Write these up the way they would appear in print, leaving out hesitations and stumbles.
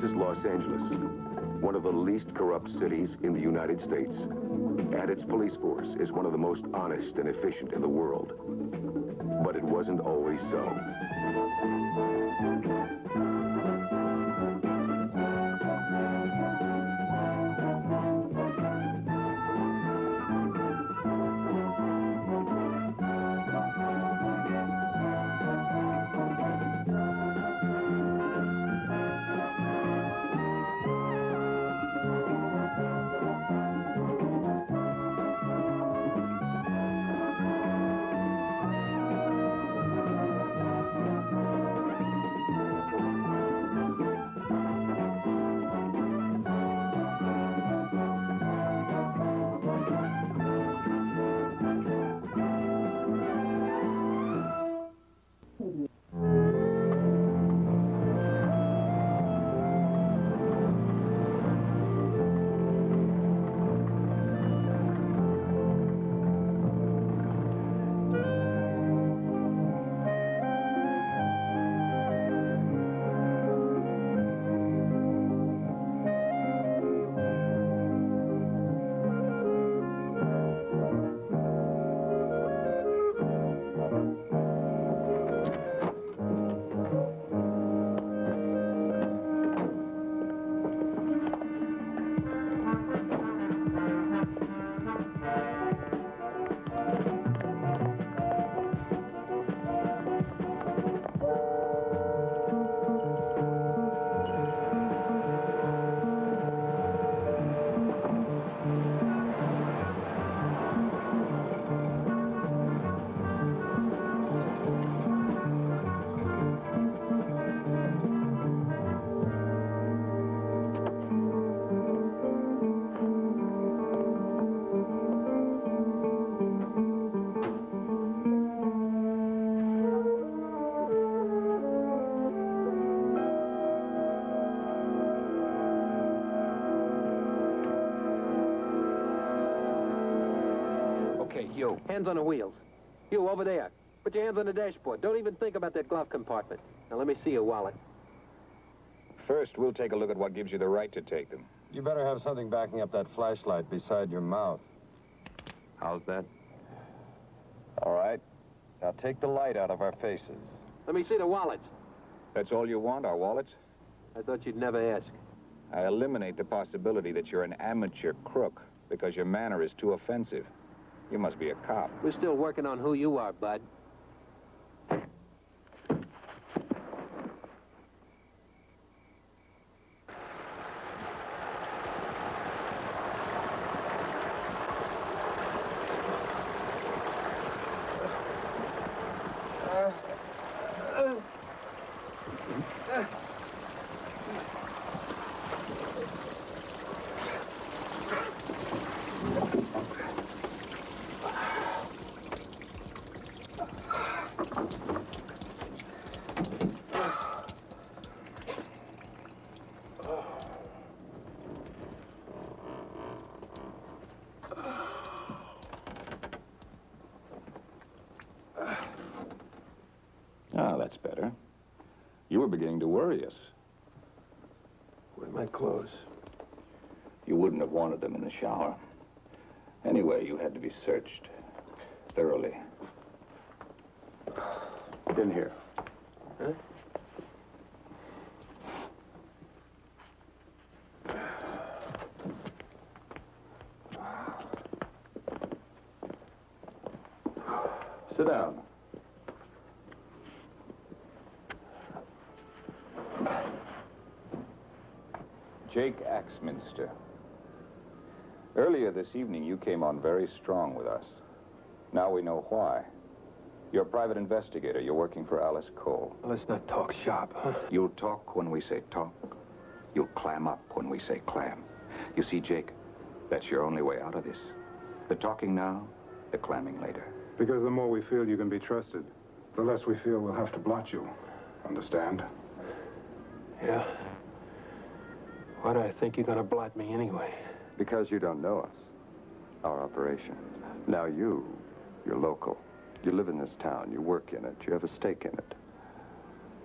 This is Los Angeles, one of the least corrupt cities in the United States. And its police force is one of the most honest and efficient in the world. But it wasn't always so. You. Hands on the wheels. You, over there. Put your hands on the dashboard. Don't even think about that glove compartment. Now, let me see your wallet. First, we'll take a look at what gives you the right to take them. You better have something backing up that flashlight beside your mouth. How's that? All right. Now take the light out of our faces. Let me see the wallets. That's all you want, our wallets? I thought you'd never ask. I eliminate the possibility that you're an amateur crook because your manner is too offensive. You must be a cop. We're still working on who you are, bud. Ah, that's better. You were beginning to worry us. Where are my clothes? You wouldn't have wanted them in the shower. Anyway, you had to be searched thoroughly. In here. Huh? Sit down. Jake Axminster. Earlier this evening, you came on very strong with us. Now we know why. You're a private investigator. You're working for Alice Cole. Well, let's not talk shop, huh? You'll talk when we say talk. You'll clam up when we say clam. You see, Jake, that's your only way out of this. The talking now, the clamming later. Because the more we feel you can be trusted, the less we feel we'll have to blot you. Understand? Yeah. Why do I think you're gonna blot me anyway? Because you don't know us, our operation. Now you're local. You live in this town, you work in it, you have a stake in it.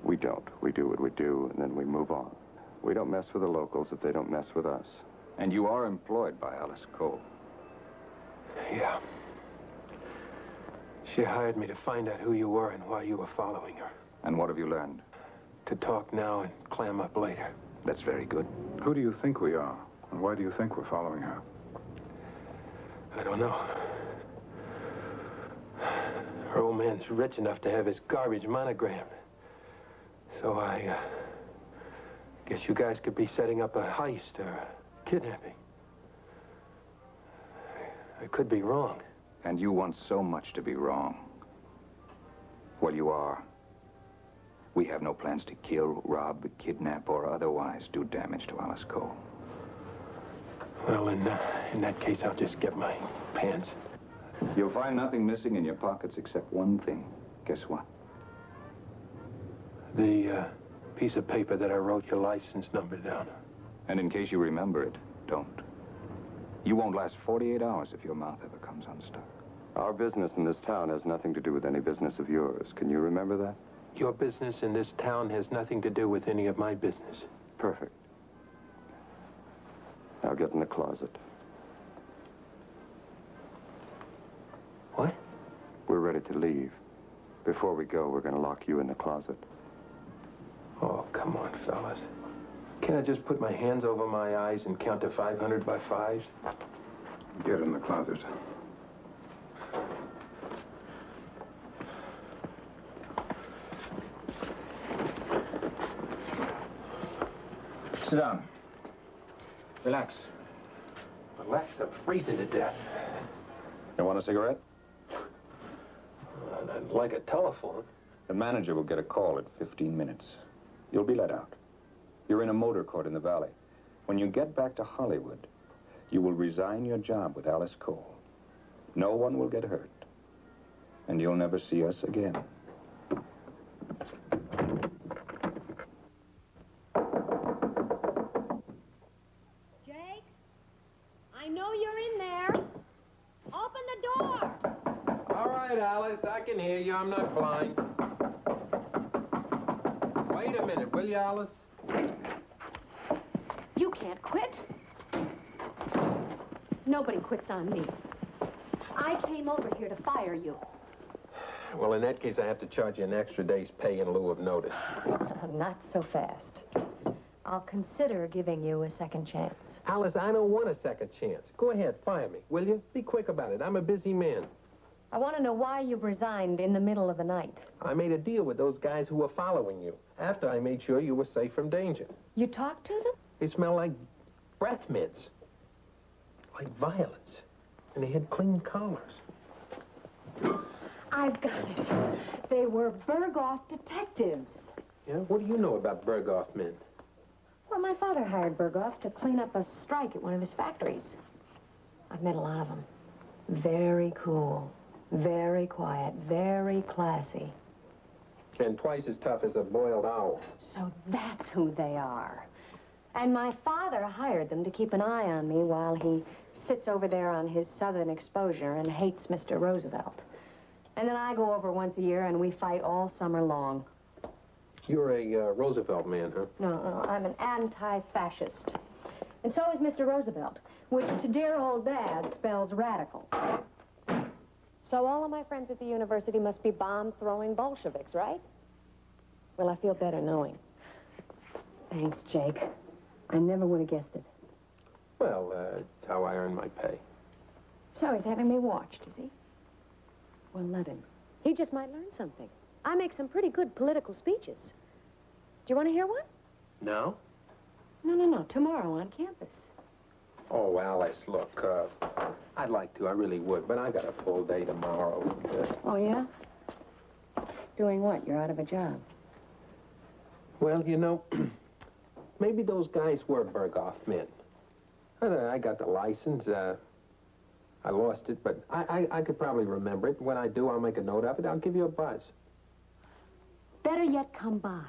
We don't. We do what we do, and then we move on. We don't mess with the locals if they don't mess with us. And you are employed by Alice Cole. Yeah. She hired me to find out who you were and why you were following her. And what have you learned? To talk now and clam up later. That's very good. Who do you think we are? And why do you think we're following her? I don't know. Her old man's rich enough to have his garbage monogrammed. So I guess you guys could be setting up a heist or kidnapping. I could be wrong. And you want so much to be wrong. Well, you are. We have no plans to kill, rob, kidnap, or otherwise do damage to Alice Cole. Well, in that case, I'll just get my pants. You'll find nothing missing in your pockets except one thing. Guess what? The piece of paper that I wrote your license number down. And in case you remember it, don't. You won't last 48 hours if your mouth ever comes unstuck. Our business in this town has nothing to do with any business of yours. Can you remember that? Your business in this town has nothing to do with any of my business. Perfect. Now get in the closet. What? We're ready to leave. Before we go, we're going to lock you in the closet. Oh, come on, fellas. Can't I just put my hands over my eyes and count to 500 by fives? Get in the closet. Sit down. Relax. Relax, I'm freezing to death. You want a cigarette? I'd like a telephone. The manager will get a call at 15 minutes. You'll be let out. You're in a motor court in the valley. When you get back to Hollywood, you will resign your job with Alice Cole. No one will get hurt. And you'll never see us again. Jake? I know you're in there. Open the door. All right, Alice, I can hear you. I'm not blind. Wait a minute, will you, Alice? You can't quit. Nobody quits on me. I came over here to fire you. Well, in that case, I have to charge you an extra day's pay in lieu of notice. Not so fast. I'll consider giving you a second chance. Alice, I don't want a second chance. Go ahead, fire me, will you? Be quick about it. I'm a busy man. I want to know why you resigned in the middle of the night. I made a deal with those guys who were following you after I made sure you were safe from danger. You talked to them? They smell like breath mints, like violets, and they had clean collars. I've got it. They were Berghoff detectives. Yeah? What do you know about Berghoff men? Well, my father hired Berghoff to clean up a strike at one of his factories. I've met a lot of them. Very cool, very quiet, very classy. And twice as tough as a boiled owl. So that's who they are. And my father hired them to keep an eye on me while he sits over there on his southern exposure and hates Mr. Roosevelt. And then I go over once a year and we fight all summer long. You're a Roosevelt man, huh? No, I'm an anti-fascist. And so is Mr. Roosevelt, which to dear old Dad spells radical. So all of my friends at the university must be bomb-throwing Bolsheviks, right? Well, I feel better knowing. Thanks, Jake. I never would have guessed it. Well, it's how I earn my pay. So he's having me watched, is he? Well, let him. He just might learn something. I make some pretty good political speeches. Do you want to hear one? No? No. Tomorrow on campus. Oh, Alice, look, I'd like to, I really would, but I got a full day tomorrow. Oh, yeah? Doing what? You're out of a job. Well, you know, maybe those guys were Berghoff men. I got the license, I lost it, but I could probably remember it. When I do, I'll make a note of it. I'll give you a buzz. Better yet, come by.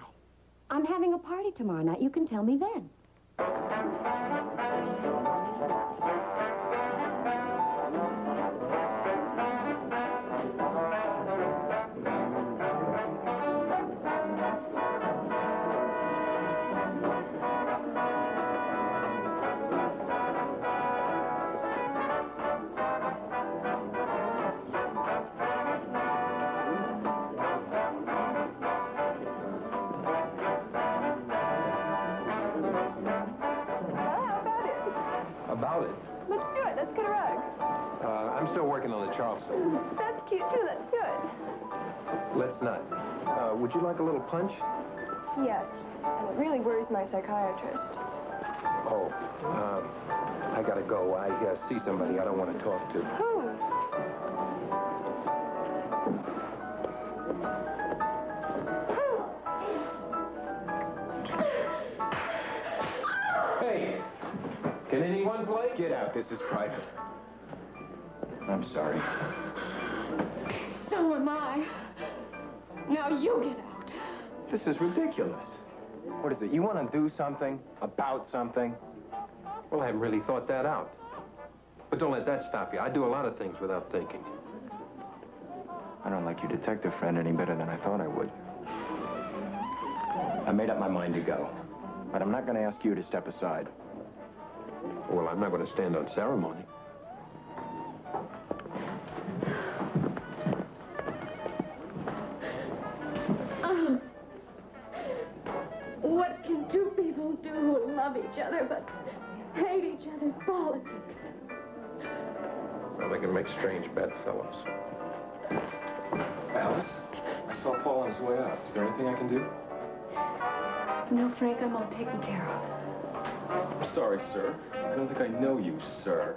I'm having a party tomorrow night. You can tell me then. I'm still working on the Charleston. That's cute, too. Let's do it. Let's not. Would you like a little punch? Yes. And it really worries my psychiatrist. Oh, I gotta go. I see somebody I don't want to talk to. Who? Hey, can anyone play? Get out. This is private. I'm sorry. So am I. Now you get out. This is ridiculous. What is it? You want to do something about something? Well, I haven't really thought that out. But don't let that stop you. I do a lot of things without thinking. I don't like your detective friend any better than I thought I would. I made up my mind to go. But I'm not going to ask you to step aside. Well, I'm not going to stand on ceremony. What can two people do who love each other but hate each other's politics? Well, they can make strange bedfellows. Alice, I saw Paul on his way out. Is there anything I can do? No, Frank, I'm all taken care of. I'm sorry, sir. I don't think I know you, sir.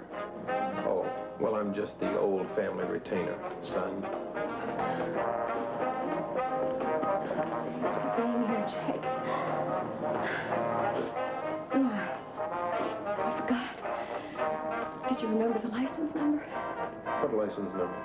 Oh, well, I'm just the old family retainer, son. Thanks for being here, Jake. I forgot. Did you remember the license number? What license number?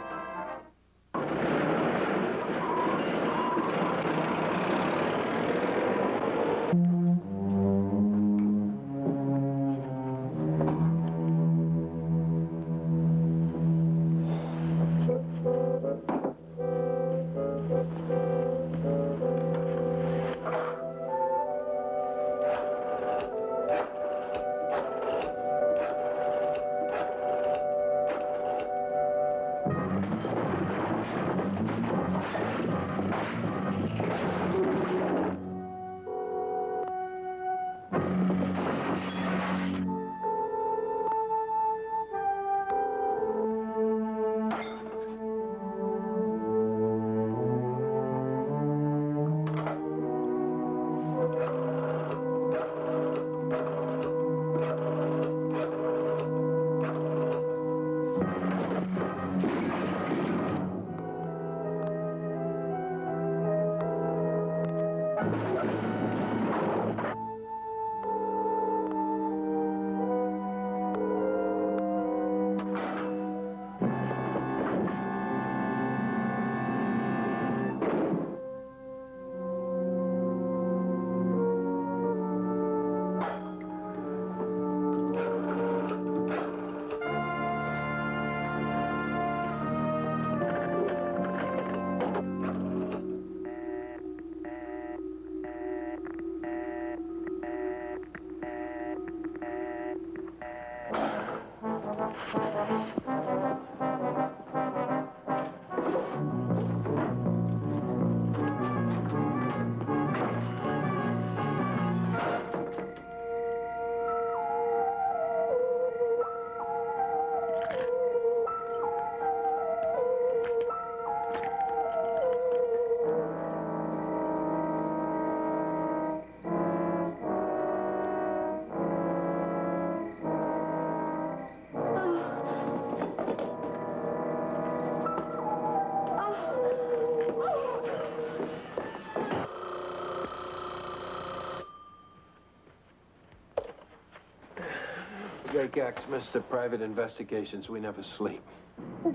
Jake X, Mr. Private Investigations. We never sleep.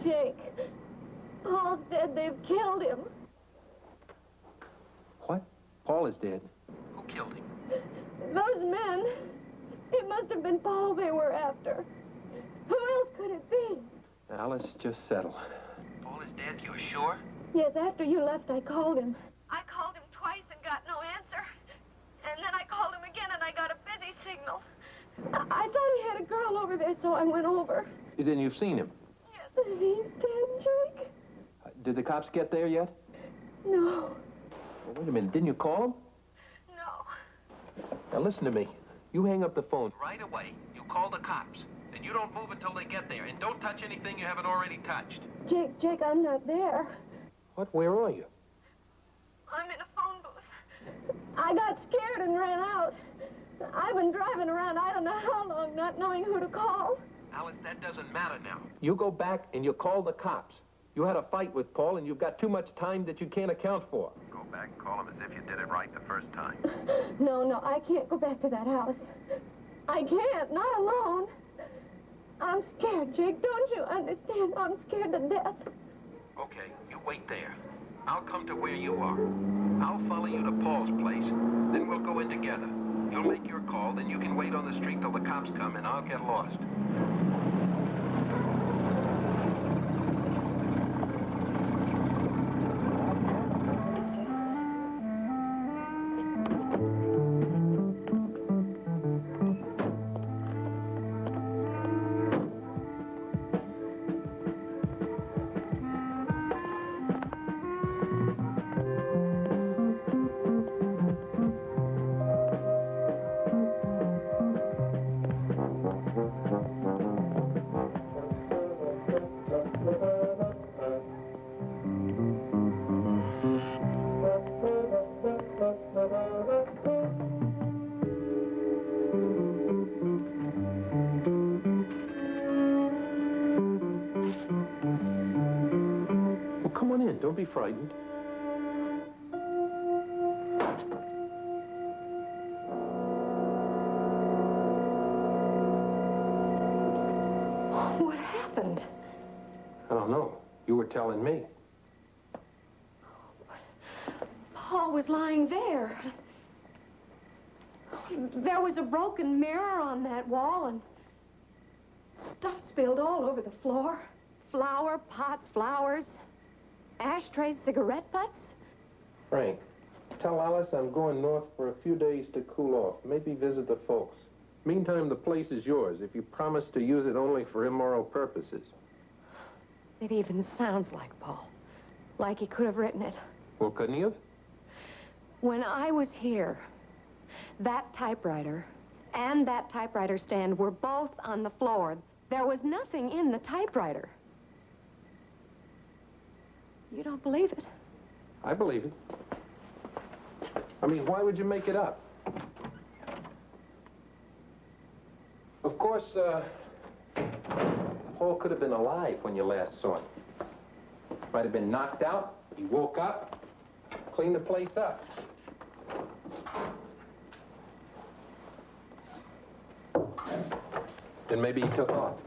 Jake, Paul's dead. They've killed him. What? Paul is dead. Who killed him? Those men. It must have been Paul they were after. Who else could it be? Alice, just settle. Paul is dead, you're sure? Yes, after you left, I called him. I called him twice and got no answer. And then I called him again and I got a busy signal. I thought he had a girl over there, so I went over. Then you've seen him. Yes, and he's dead, Jake. Did the cops get there yet? No. Well, wait a minute. Didn't you call him? No. Now, listen to me. You hang up the phone right away. You call the cops. Then and you don't move until they get there. And don't touch anything you haven't already touched. Jake, I'm not there. What? Where are you? I'm in a phone booth. I got scared and ran out. I've been driving around I don't know how long, not knowing who to call. Alice, that doesn't matter now. You go back and you call the cops. You had a fight with Paul, and you've got too much time that you can't account for. Go back and call him as if you did it right the first time. No, I can't go back to that house. I can't, not alone. I'm scared, Jake. Don't you understand? I'm scared to death. Okay, you wait there. I'll come to where you are. I'll follow you to Paul's place. Then we'll go in together. You'll make your call, then you can wait on the street till the cops come, and I'll get lost. Come on in. Don't be frightened. What happened? I don't know. You were telling me. Paul was lying there. There was a broken mirror on that wall and stuff spilled all over the floor. Flower pots, flowers, ashtrays, cigarette butts. Frank, tell Alice I'm going north for a few days to cool off. Maybe visit the folks. Meantime, the place is yours if you promise to use it only for immoral purposes. It even sounds like Paul. Like he could have written it. Well, couldn't he have? When I was here, that typewriter and that typewriter stand were both on the floor. There was nothing in the typewriter. You don't believe it? I believe it. I mean, why would you make it up? Of course, Paul could have been alive when you last saw him. Might have been knocked out. He woke up, cleaned the place up. Then maybe he took off.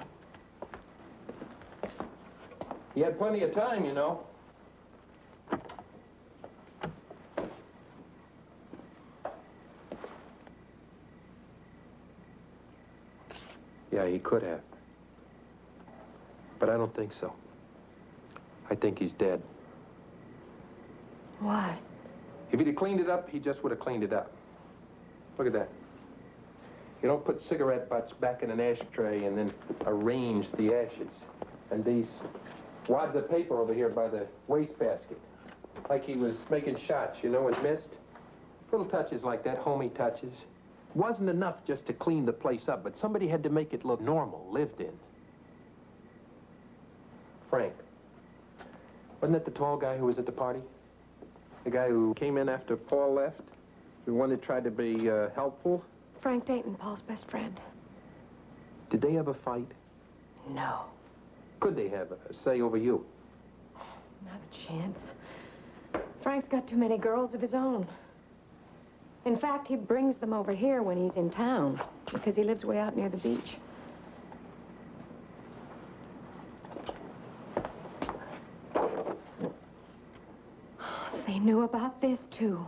He had plenty of time, you know. Yeah, he could have. But I don't think so. I think he's dead. Why? If he'd have cleaned it up, he just would have cleaned it up. Look at that. You don't put cigarette butts back in an ashtray and then arrange the ashes. And these wads of paper over here by the wastebasket. Like he was making shots, you know, and missed. Little touches like that, homey touches. Wasn't enough just to clean the place up, but somebody had to make it look normal, lived in. Frank. Wasn't that the tall guy who was at the party? The guy who came in after Paul left? The one that tried to be helpful? Frank Dayton, Paul's best friend. Did they ever fight? No. Could they have, say, over you? Not a chance. Frank's got too many girls of his own. In fact, he brings them over here when he's in town, because he lives way out near the beach. They knew about this, too.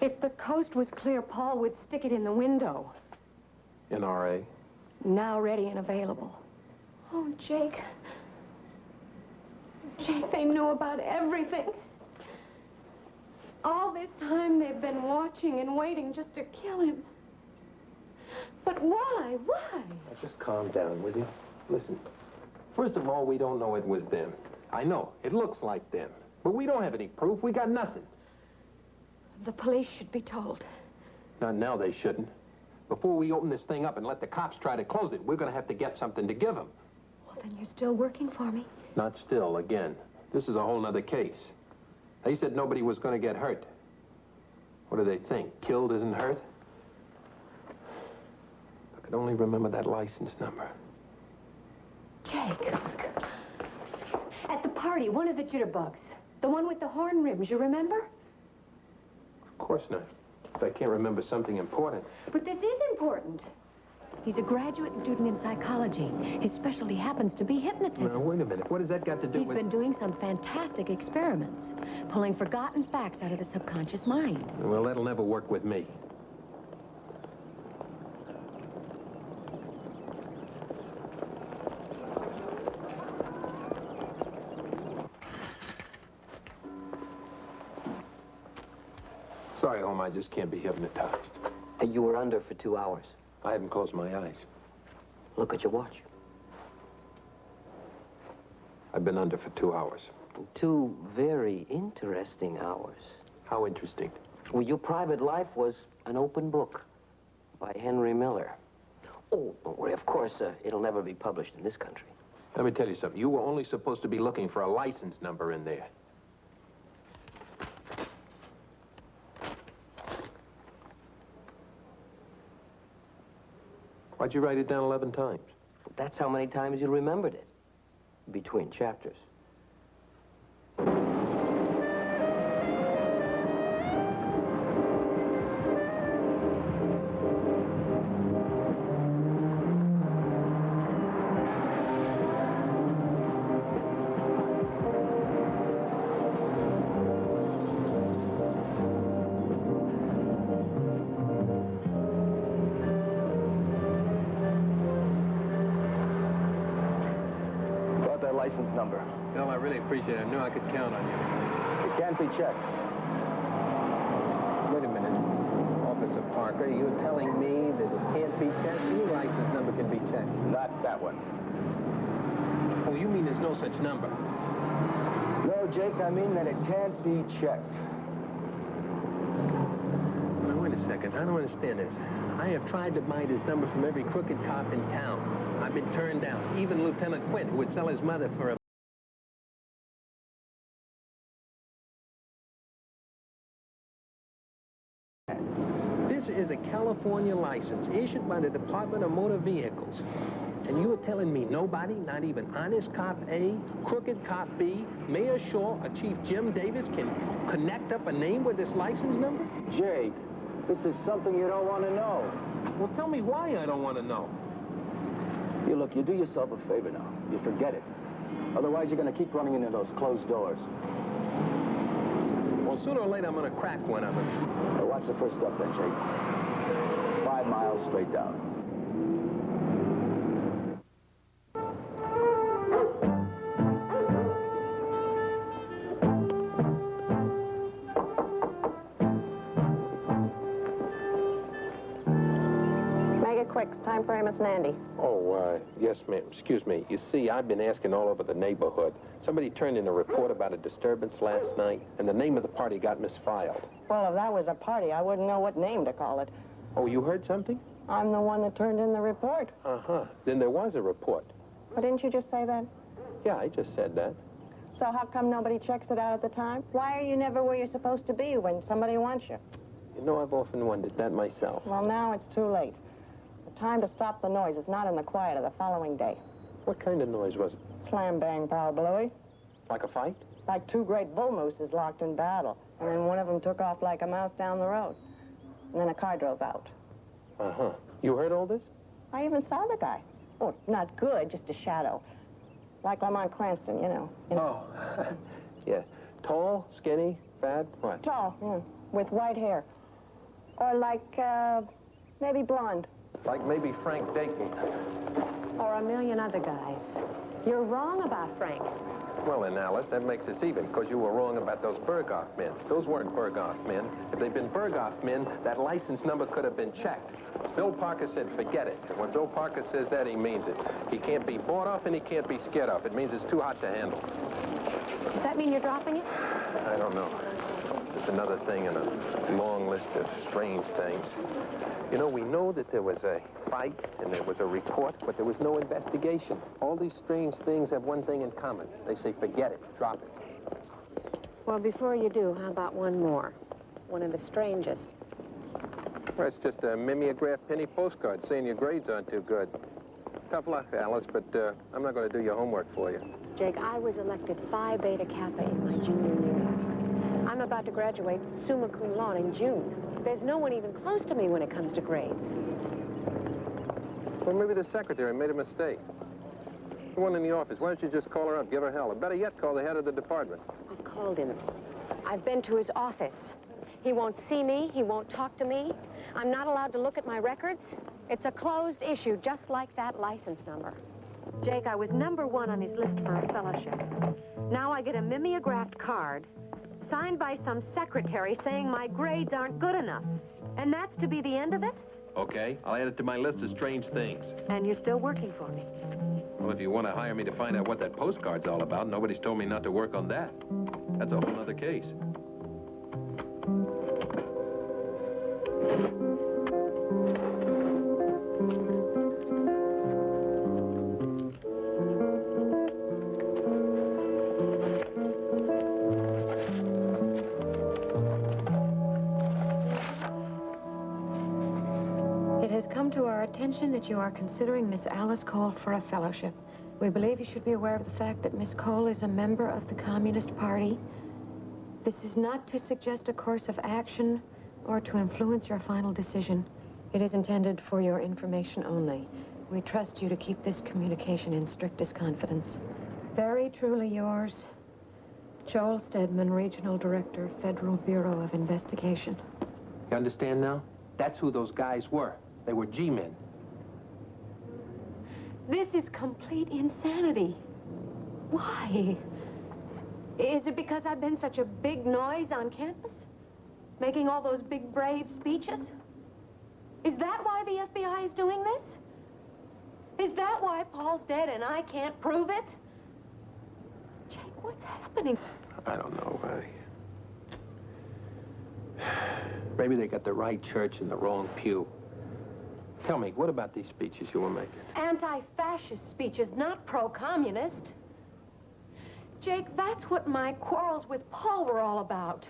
If the coast was clear, Paul would stick it in the window. NRA. Now ready and available. Oh, Jake. Jake, they knew about everything. All this time they've been watching and waiting just to kill him. But why? Why? Now, just calm down, will you? Listen, first of all, we don't know it was them. I know, it looks like them. But we don't have any proof. We got nothing. The police should be told. Not now, they shouldn't. Before we open this thing up and let the cops try to close it, we're going to have to get something to give them. Well, then you're still working for me. Not still, again. This is a whole nother case. They said nobody was going to get hurt. What do they think? Killed isn't hurt? I could only remember that license number. Jake, at the party, one of the jitterbugs. The one with the horn rims, you remember? Of course not. But I can't remember something important. But this is important. He's a graduate student in psychology. His specialty happens to be hypnotism. Now, wait a minute. What has that got to do with... He's been doing some fantastic experiments, pulling forgotten facts out of the subconscious mind. Well, that'll never work with me. Sorry, Holmes, I just can't be hypnotized. You were under for 2 hours. I hadn't closed my eyes. Look at your watch. I've been under for 2 hours. 2 very interesting hours. How interesting? Well, your private life was an open book by Henry Miller. Oh, don't worry. Of course, it'll never be published in this country. Let me tell you something. You were only supposed to be looking for a license number in there. Why'd you write it down 11 times? That's how many times you remembered it. Between chapters. License number. Bill, I really appreciate it. I knew I could count on you. It can't be checked. Wait a minute. Officer Parker, you're telling me that it can't be checked? Any license number can be checked. Not that one. Oh, you mean there's no such number? No, Jake, I mean that it can't be checked. Now, wait a second. I don't understand this. I have tried to buy this number from every crooked cop in town. I've been turned down. Even Lieutenant Quint, who would sell his mother for a... This is a California license issued by the Department of Motor Vehicles. And you are telling me nobody, not even honest cop A, crooked cop B, Mayor Shaw, or Chief Jim Davis can connect up a name with this license number? Jake, this is something you don't want to know. Well, tell me why I don't want to know. You look, you do yourself a favor now. You forget it. Otherwise, you're going to keep running into those closed doors. Well, sooner or later, I'm going to crack one of them. Now, watch the first step then, Jake. 5 miles straight down. Quick, time for Amos and Andy. Oh, yes, ma'am. Excuse me. You see, I've been asking all over the neighborhood. Somebody turned in a report about a disturbance last night, and the name of the party got misfiled. Well, if that was a party, I wouldn't know what name to call it. Oh, you heard something? I'm the one that turned in the report. Uh-huh. Then there was a report. But didn't you just say that? Yeah, I just said that. So how come nobody checks it out at the time? Why are you never where you're supposed to be when somebody wants you? You know, I've often wondered that myself. Well, now it's too late. The time to stop the noise is not in the quiet of the following day. What kind of noise was it? Slam bang, probably. Like a fight? Like 2 great bull mooses locked in battle. And then one of them took off like a mouse down the road. And then a car drove out. Uh-huh. You heard all this? I even saw the guy. Oh, not good, just a shadow. Like Lamont Cranston, you know. Oh, yeah. Tall, skinny, fat, what? Tall, yeah, with white hair. Or like, maybe blonde. Like maybe Frank Dayton. Or a million other guys. You're wrong about Frank. Well, then, Alice, that makes us even, because you were wrong about those Berghoff men. Those weren't Berghoff men. If they'd been Berghoff men, that license number could have been checked. Bill Parker said, forget it. And when Bill Parker says that, he means it. He can't be bought off and he can't be scared off. It means it's too hot to handle. Does that mean you're dropping it? I don't know. Does another thing in a long list of strange things. You know, we know that there was a fight and there was a report, but there was no investigation. All these strange things have one thing in common. They say, forget it, drop it. Well, before you do, how about one more? One of the strangest. Well, it's just a mimeographed penny postcard saying your grades aren't too good. Tough luck, Alice, but I'm not going to do your homework for you. Jake, I was elected Phi Beta Kappa in my junior year. I'm about to graduate summa cum laude in June. There's no one even close to me when it comes to grades. Well, maybe the secretary made a mistake. The one in the office. Why don't you just call her up, give her hell? Or better yet, call the head of the department. I've called him. I've been to his office. He won't see me. He won't talk to me. I'm not allowed to look at my records. It's a closed issue, just like that license number. Jake, I was #1 on his list for a fellowship. Now I get a mimeographed card signed by some secretary saying my grades aren't good enough. And that's to be the end of it? Okay, I'll add it to my list of strange things. And you're still working for me. Well, if you want to hire me to find out what that postcard's all about, nobody's told me not to work on that. That's a whole other case. To our attention that you are considering Miss Alice Cole for a fellowship. We believe you should be aware of the fact that Miss Cole is a member of the Communist Party. This is not to suggest a course of action or to influence your final decision. It is intended for your information only. We trust you to keep this communication in strictest confidence. Very truly yours, Joel Stedman, Regional Director, Federal Bureau of Investigation. You understand now? That's who those guys were. They were G-men. This is complete insanity. Why? Is it because I've been such a big noise on campus? Making all those big, brave speeches? Is that why the FBI is doing this? Is that why Paul's dead and I can't prove it? Jake, what's happening? I don't know, Maybe they got the right church in the wrong pew. Tell me, what about these speeches you were making? Anti-fascist speeches, not pro-communist. Jake, that's what my quarrels with Paul were all about.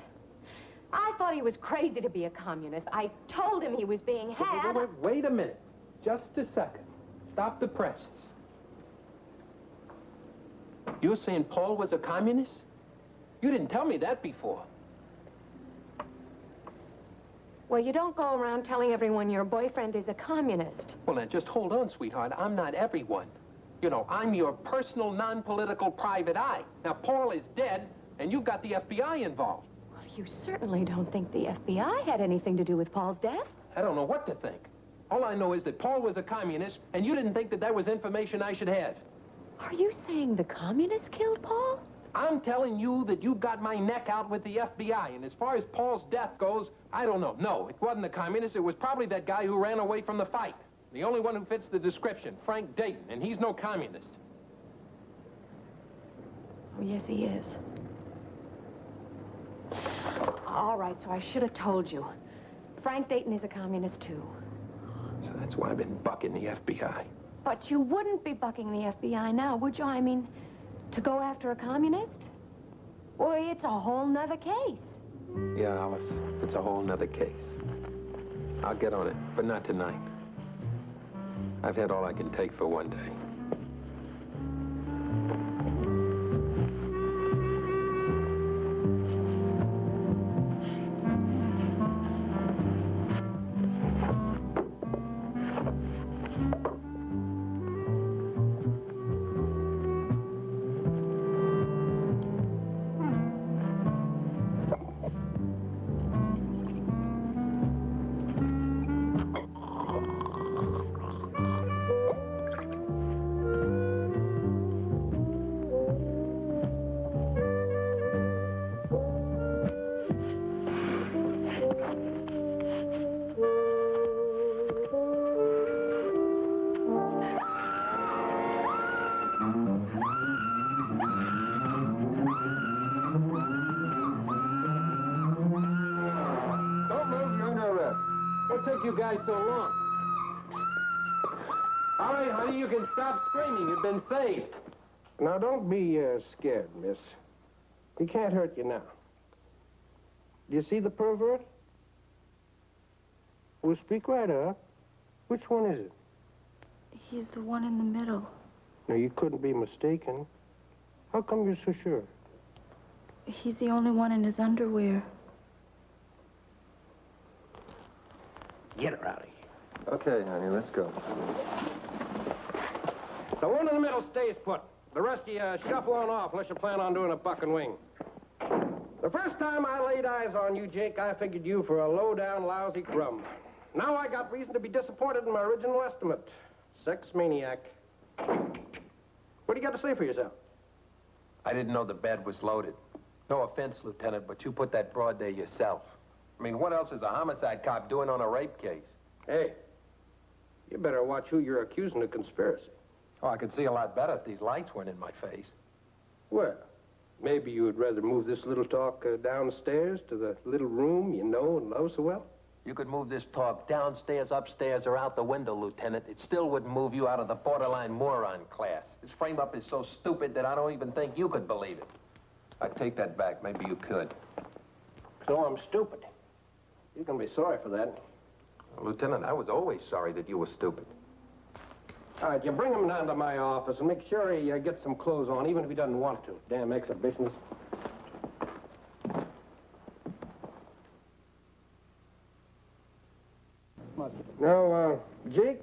I thought he was crazy to be a communist. I told him he was being had. Wait a minute. Just a second. Stop the presses. You're saying Paul was a communist? You didn't tell me that before. Well, you don't go around telling everyone your boyfriend is a communist. Well, now, just hold on, sweetheart. I'm not everyone. You know, I'm your personal, non-political private eye. Now, Paul is dead, and you've got the FBI involved. Well, you certainly don't think the FBI had anything to do with Paul's death. I don't know what to think. All I know is that Paul was a communist, and you didn't think that that was information I should have. Are you saying the communists killed Paul? I'm telling you that you got my neck out with the FBI, and as far as Paul's death goes, I don't know. No, it wasn't the communist. It was probably that guy who ran away from the fight. The only one who fits the description, Frank Dayton, and he's no communist. Oh, yes, he is. All right, so I should have told you. Frank Dayton is a communist, too. So that's why I've been bucking the FBI. But you wouldn't be bucking the FBI now, would you? I mean, to go after a communist? Well, it's a whole nother case. Yeah, Alice, it's a whole nother case. I'll get on it, but not tonight. I've had all I can take for one day. What took you guys so long? All right, honey, you can stop screaming. You've been saved. Now, don't be scared, miss. He can't hurt you now. Do you see the pervert? Well, speak right up. Which one is it? He's the one in the middle. No, you couldn't be mistaken. How come you're so sure? He's the only one in his underwear. Get her out of here. Okay, honey, let's go. The one in the middle stays put. The rest of you shuffle on off unless you plan on doing a buck and wing. The first time I laid eyes on you, Jake, I figured you for a low-down, lousy crumb. Now I got reason to be disappointed in my original estimate. Sex maniac. What do you got to say for yourself? I didn't know the bed was loaded. No offense, Lieutenant, but you put that broad there yourself. I mean, what else is a homicide cop doing on a rape case? Hey, you better watch who you're accusing of conspiracy. Oh, I could see a lot better if these lights weren't in my face. Well, maybe you would rather move this little talk downstairs to the little room you know and love so well? You could move this talk downstairs, upstairs, or out the window, Lieutenant. It still wouldn't move you out of the borderline moron class. This frame-up is so stupid that I don't even think you could believe it. I take that back. Maybe you could. So I'm stupid. You can be sorry for that. Well, Lieutenant, I was always sorry that you were stupid. All right, you bring him down to my office and make sure he gets some clothes on, even if he doesn't want to. Damn exhibitionist. Now, Jake,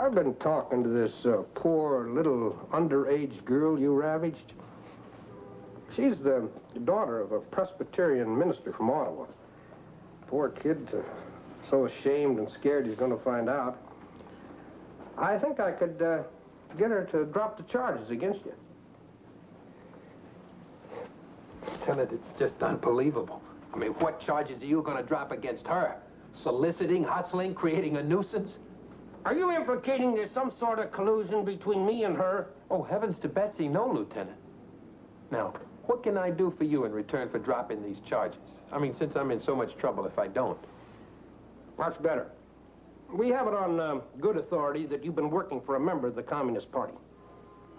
I've been talking to this poor little underage girl you ravaged. She's the daughter of a Presbyterian minister from Ottawa. Poor kid, so ashamed and scared he's going to find out. I think I could get her to drop the charges against you. Lieutenant, it's just unbelievable. I mean, what charges are you going to drop against her? Soliciting, hustling, creating a nuisance? Are you implicating there's some sort of collusion between me and her? Oh, heavens to Betsy, no, Lieutenant. Now, what can I do for you in return for dropping these charges? I mean, since I'm in so much trouble if I don't. That's better. We have it on good authority that you've been working for a member of the Communist Party.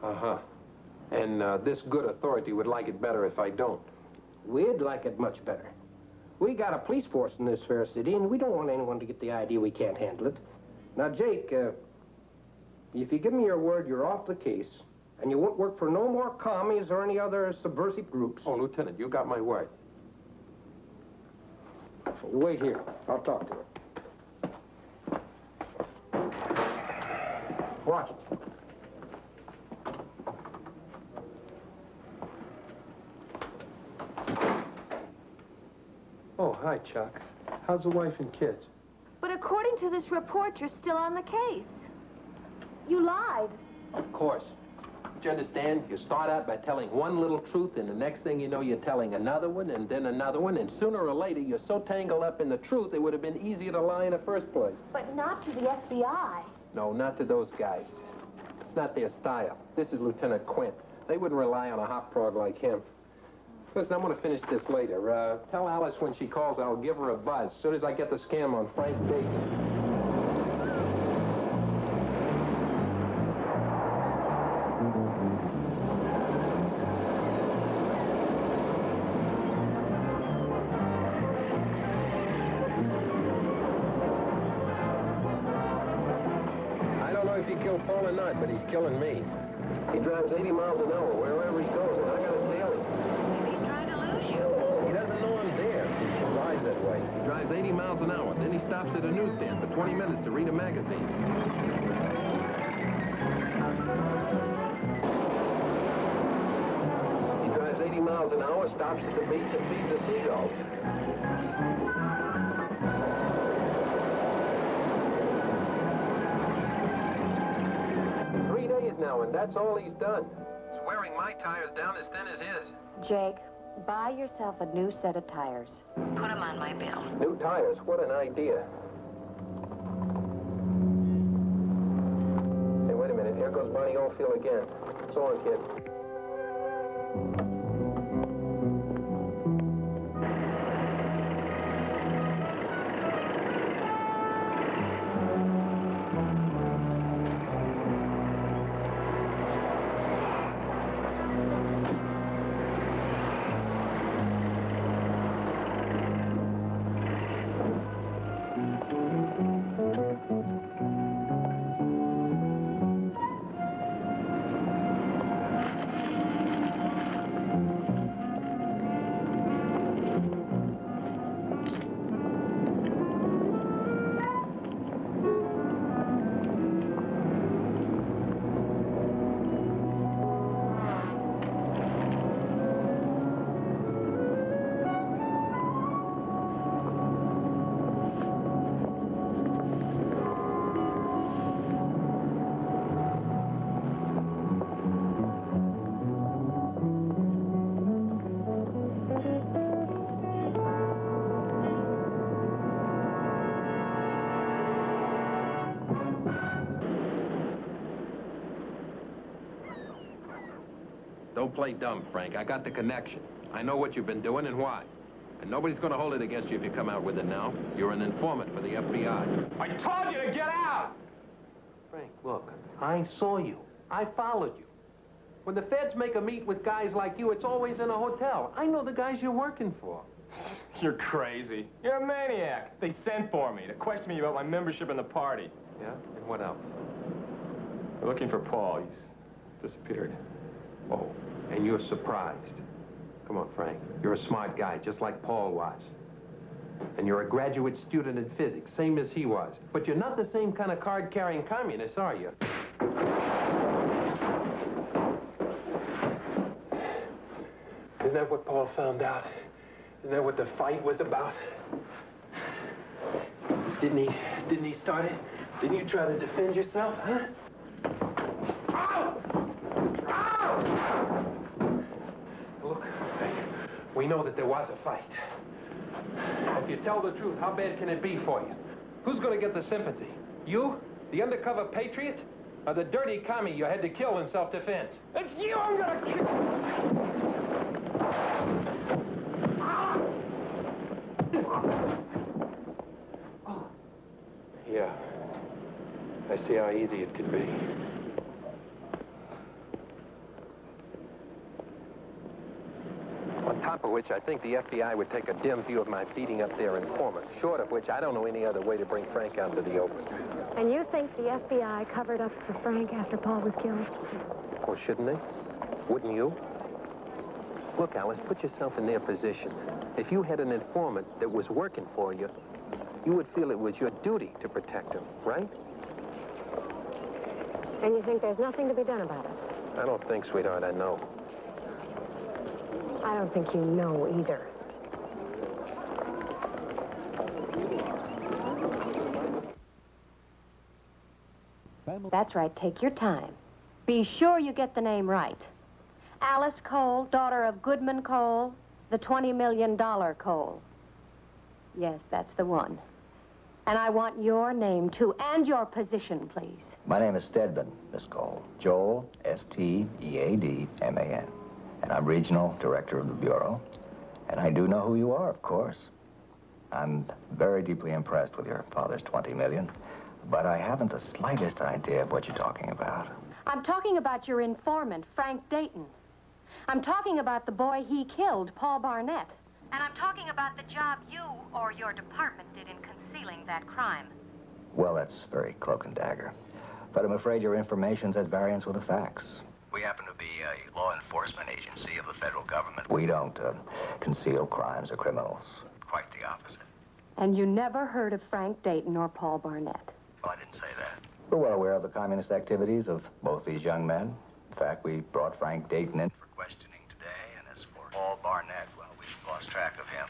Uh-huh. And this good authority would like it better if I don't. We'd like it much better. We got a police force in this fair city, and we don't want anyone to get the idea we can't handle it. Now, Jake, if you give me your word you're off the case, and you won't work for no more commies or any other subversive groups... Oh, Lieutenant, you got my word. You wait here. I'll talk to her. Watch it. Oh, hi, Chuck. How's the wife and kids? But according to this report, you're still on the case. You lied. Of course. Do you understand? You start out by telling one little truth, and the next thing you know, you're telling another one, and then another one, and sooner or later, you're so tangled up in the truth, it would have been easier to lie in the first place. But not to the FBI. No, not to those guys. It's not their style. This is Lieutenant Quint. They wouldn't rely on a hot prod like him. Listen, I'm going to finish this later. Tell Alice when she calls, I'll give her a buzz. As soon as I get the scam on Frank Bacon. I don't know if he killed Paul or not, but he's killing me. He drives 80 miles an hour wherever he goes, and I got to tail him. Maybe he's trying to lose you. He doesn't know I'm there. He lies that way. He drives 80 miles an hour. Then he stops at a newsstand for 20 minutes to read a magazine. He drives 80 miles an hour, stops at the beach, and feeds the seagulls. 3 days now, and that's all he's done. He's wearing my tires down as thin as his. Jake, buy yourself a new set of tires. Put him on my bill. New tires, what an idea. Hey, wait a minute. Here goes Bonnie Oldfield again. So long, kid. Don't play dumb, Frank. I got the connection. I know what you've been doing and why. And nobody's gonna hold it against you if you come out with it now. You're an informant for the FBI. I told you to get out! Frank, look, I saw you. I followed you. When the feds make a meet with guys like you, it's always in a hotel. I know the guys you're working for. You're crazy. You're a maniac. They sent for me to question me about my membership in the party. Yeah? And what else? They're looking for Paul. He's disappeared. Oh, and you're surprised. Come on, Frank. You're a smart guy, just like Paul was. And you're a graduate student in physics, same as he was. But you're not the same kind of card-carrying communist, are you? Isn't that what Paul found out? Isn't that what the fight was about? Didn't he start it? Didn't you try to defend yourself, huh? Ow! Ow! Look, we know that there was a fight. If you tell the truth, how bad can it be for you? Who's gonna get the sympathy? You, the undercover patriot, or the dirty commie you had to kill in self-defense? It's you I'm gonna kill! Yeah. I see how easy it could be. On top of which, I think the FBI would take a dim view of my beating up their informant. Short of which, I don't know any other way to bring Frank out into the open. And you think the FBI covered up for Frank after Paul was killed? Well, shouldn't they? Wouldn't you? Look, Alice, put yourself in their position. If you had an informant that was working for you, you would feel it was your duty to protect him, right? And you think there's nothing to be done about it? I don't think, sweetheart, I know. I don't think you know either. That's right, take your time. Be sure you get the name right. Alice Cole, daughter of Goodman Cole, the $20 million Cole. Yes, that's the one. And I want your name, too, and your position, please. My name is Stedman, Miss Cole. Joel, S-T-E-A-D-M-A-N. And I'm regional director of the Bureau. And I do know who you are, of course. I'm very deeply impressed with your father's $20 million, but I haven't the slightest idea of what you're talking about. I'm talking about your informant, Frank Dayton. I'm talking about the boy he killed, Paul Barnett. And I'm talking about the job you or your department did in concealing that crime. Well, that's very cloak and dagger. But I'm afraid your information's at variance with the facts. We happen to be a law enforcement agency of the federal government. We don't conceal crimes or criminals. Quite the opposite. And you never heard of Frank Dayton or Paul Barnett? Well, I didn't say that. We're well aware of the communist activities of both these young men. In fact, we brought Frank Dayton in for questioning today, and as for Paul Barnett, well, we've lost track of him.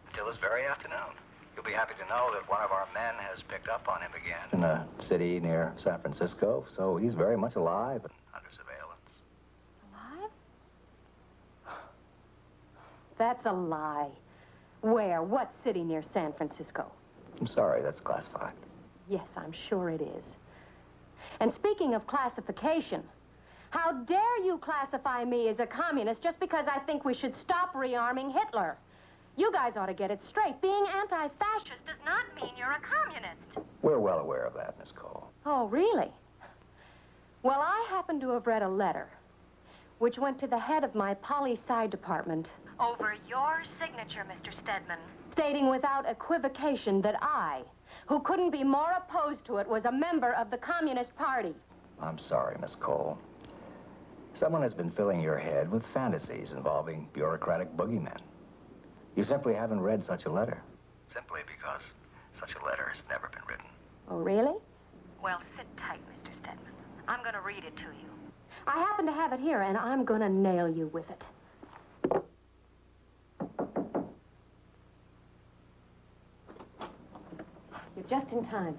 Until this very afternoon. You'll be happy to know that one of our men has picked up on him again in a city near San Francisco, so he's very much alive and under surveillance. Alive? That's a lie. Where? What city near San Francisco? I'm sorry, that's classified. Yes, I'm sure it is. And speaking of classification, how dare you classify me as a communist just because I think we should stop rearming Hitler? You guys ought to get it straight. Being anti-fascist does not mean you're a communist. We're well aware of that, Miss Cole. Oh, really? Well, I happen to have read a letter which went to the head of my poli-sci department over your signature, Mr. Stedman, stating without equivocation that I, who couldn't be more opposed to it, was a member of the Communist Party. I'm sorry, Miss Cole. Someone has been filling your head with fantasies involving bureaucratic boogeymen. You simply haven't read such a letter. Simply because such a letter has never been written. Oh, really? Well, sit tight, Mr. Stedman. I'm going to read it to you. I happen to have it here, and I'm going to nail you with it. You're just in time.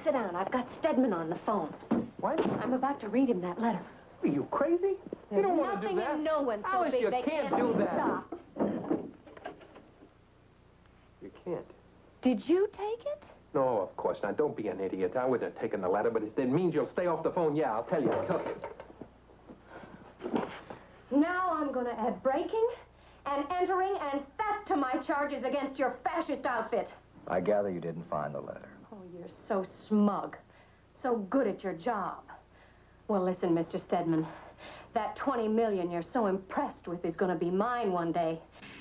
Sit down. I've got Stedman on the phone. What? I'm about to read him that letter. Are you crazy? There's you don't want to do that. nothing in no one so Alice, big you they can't can't do be that. stopped. You can't. Did you take it? No, of course not. Don't be an idiot. I wouldn't have taken the letter, but if it means you'll stay off the phone, yeah, I'll tell you. entering and theft to my charges against your fascist outfit. I gather you didn't find the letter. Oh, you're so smug. So good at your job. Well, listen, Mr. Stedman. That 20 million you're so impressed with is going to be mine one day.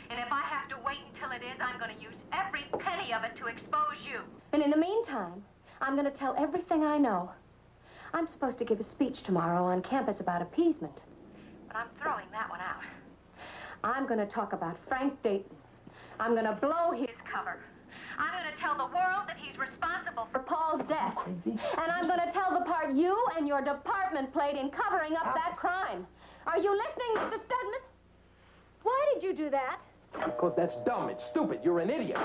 And if I have to wait until it is, I'm going to use every penny of it to expose you. And in the meantime, I'm going to tell everything I know. I'm supposed to give a speech tomorrow on campus about appeasement. But I'm throwing that one out. I'm going to talk about Frank Dayton. I'm going to blow his cover. I'm going to tell the world that he's responsible for Paul's death. And I'm going to tell the part you and your department played in covering up that crime. Are you listening, Mr. Stedman? Why did you do that? Because that's dumb. It's stupid. You're an idiot.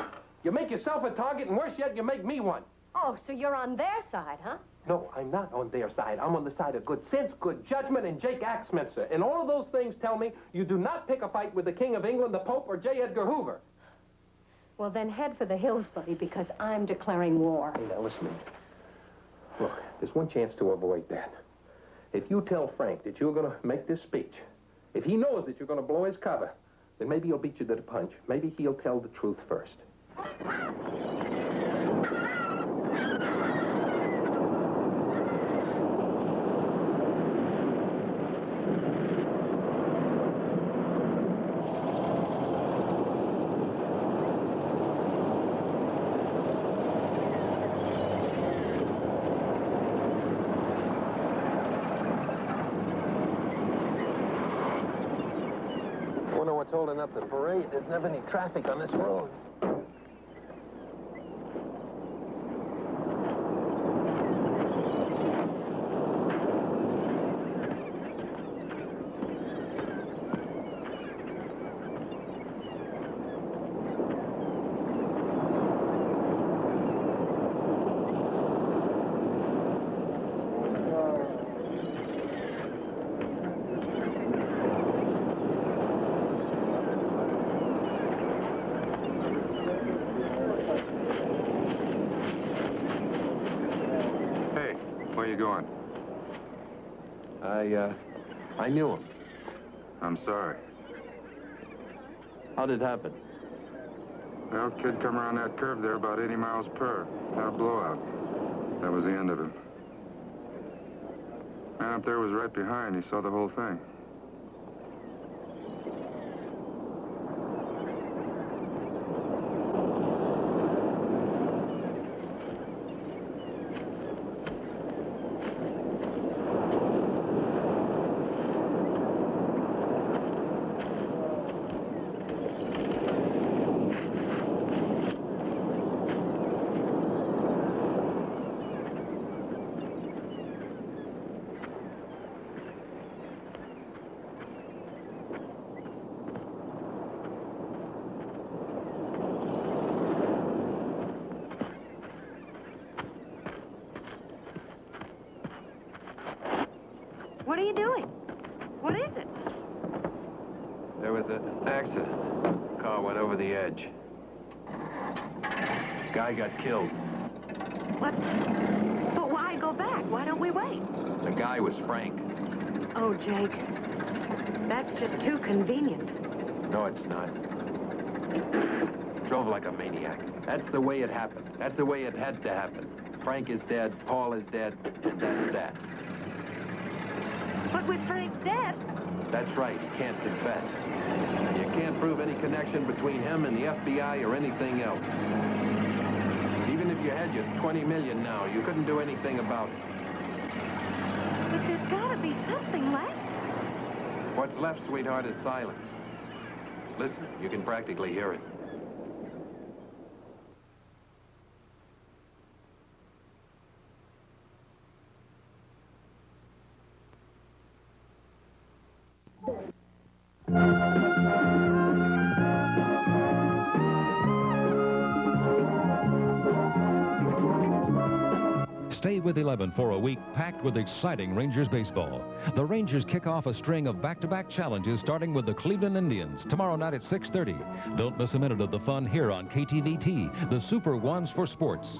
You make yourself a target, and worse yet, you make me one. Oh, so you're on their side, huh? No, I'm not on their side. I'm on the side of good sense, good judgment, and Jake Axminster. And all of those things tell me you do not pick a fight with the King of England, the Pope, or J. Edgar Hoover. Well, then head for the hills, buddy, because I'm declaring war. Hey, now, listen to me. Look, there's one chance to avoid that. If you tell Frank that you're going to make this speech, if he knows that you're going to blow his cover, then maybe he'll beat you to the punch. Maybe he'll tell the truth first. What's holding up the parade? There's never any traffic on this road. Where you going? I knew him. I'm sorry. How'd it happen? Well, kid come around that curve there about 80 miles per. Had a blowout. That was the end of it. Man up there was right behind. He saw the whole thing. What are you doing? What is it? There was an accident. Car went over the edge. Guy got killed. What? But why go back? Why don't we wait? The guy was Frank. Oh, Jake. That's just too convenient. No, it's not. Drove like a maniac. That's the way it happened. That's the way it had to happen. Frank is dead, Paul is dead, and that's that. But with Frank dead... That's right, he can't confess. You can't prove any connection between him and the FBI or anything else. Even if you had your 20 million now, you couldn't do anything about it. But there's gotta be something left. What's left, sweetheart, is silence. Listen, you can practically hear it. Stay with 11 for a week packed with exciting Rangers baseball. The Rangers kick off a string of back-to-back challenges starting with the Cleveland Indians tomorrow night at 6:30. Don't miss a minute of the fun here on KTVT, the Super Ones for Sports.